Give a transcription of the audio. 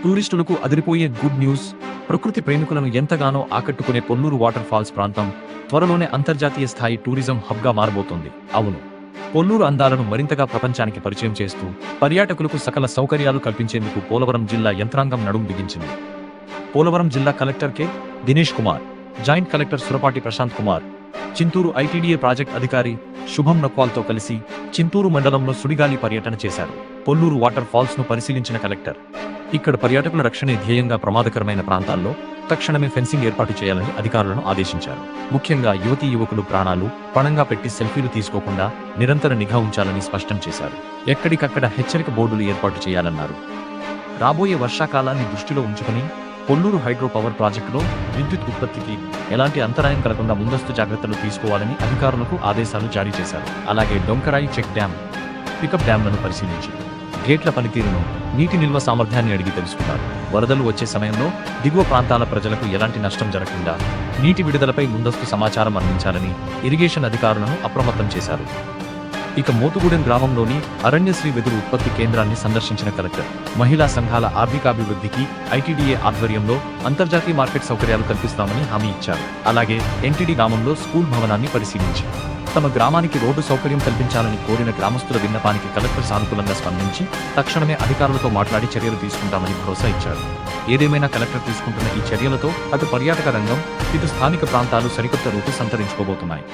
టూరిస్టులకు అదిరిపోయే good news. ప్రకృతి ప్రేమికులను ఎంతగానో ఆకట్టుకునే పొన్నూరు వాటర్ ఫాల్స్ ప్రాంతం త్వరలోనే అంతర్జాతీయ స్థాయి టూరిజం హబ్గా మారబోతోంది. అవును, పొన్నూరు అందాలను మరింతగా ప్రపంచానికి పరిచయం చేస్తూ పర్యాటకులకు సకల సౌకర్యాలు కల్పించేందుకు పోలవరం జిల్లా యంత్రాంగం నడుం బిగించింది. పోలవరం జిల్లా collector K. Dinesh Kumar, joint collector Surapati Prashant Kumar, Chintur ITDA project అధికారి శుభం నక్వాల్తో కలిసి చింతూరు మండలంలో సుడిగాలి పర్యటన చేశారు. పొన్నూరు వాటర్ ఫాల్స్ ను పరిశీలించిన కలెక్టర్ ఇక్కడ పర్యాటకుల రక్షణే ధ్యేయంగా ప్రమాదకరమైన ప్రాంతాల్లో తక్షణమే ఫెన్సింగ్ ఏర్పాటు చేయాలని అధికారులను ఆదేశించారు. ముఖ్యంగా యువతీ యువకులు ప్రాణాలు పణంగా పెట్టి సెల్ఫీలు తీసుకోకుండా నిరంతర నిఘా ఉంచాలని స్పష్టం చేశారు. ఎక్కడికక్కడ హెచ్చరిక బోర్డులు ఏర్పాటు చేయాలన్నారు. రాబోయే వర్షాకాలాన్ని దృష్టిలో ఉంచుకుని పొన్నూరు హైడ్రో పవర్ ప్రాజెక్టులో విద్యుత్ ఉత్పత్తికి ఎలాంటి అంతరాయం కలగకుండా ముందస్తు జాగ్రత్తలు తీసుకోవాలని అధికారులకు ఆదేశాలు జారీ చేశారు. అలాగే డొంకరాయి చెక్ డ్యాం, పికప్ డ్యాంలను పరిశీలించి గేట్ల పనితీరును, నీటి నిల్వ సామర్థ్యాన్ని అడిగి తెలుసుకున్నారు. వరదలు వచ్చే సమయంలో దిగువ ప్రాంతాల ప్రజలకు ఎలాంటి నష్టం జరగకుండా నీటి విడుదలపై ముందస్తు సమాచారం అందించాలని ఇరిగేషన్ అధికారులను అప్రమత్తం చేశారు. ఇక మోతుగూడెం గ్రామంలోని అరణ్యశ్రీ వెదురు ఉత్పత్తి కేంద్రాన్ని సందర్శించిన కలెక్టర్ మహిళా సంఘాల ఆర్థికాభివృద్ధికి ఐటీడీఏ ఆధ్వర్యంలో అంతర్జాతీయ మార్కెట్ సౌకర్యాలు కల్పిస్తామని హామీ ఇచ్చారు. అలాగే ఎన్టీడీ గ్రామంలో స్కూల్ భవనాన్ని పరిశీలించి తమ గ్రామానికి రోడ్డు సౌకర్యం కల్పించాలని కోరిన గ్రామస్తుల విన్నపానికి కలెక్టర్ సానుకూలంగా స్పందించి తక్షణమే అధికారులతో మాట్లాడి చర్యలు తీసుకుంటామని భరోసా ఇచ్చారు. ఏదేమైనా కలెక్టర్ తీసుకుంటున్న ఈ చర్యలతో అటు పర్యాటక రంగం, ఇటు స్థానిక ప్రాంతాలు సరికొత్త రూపు సంతరించుకోబోతున్నాయి.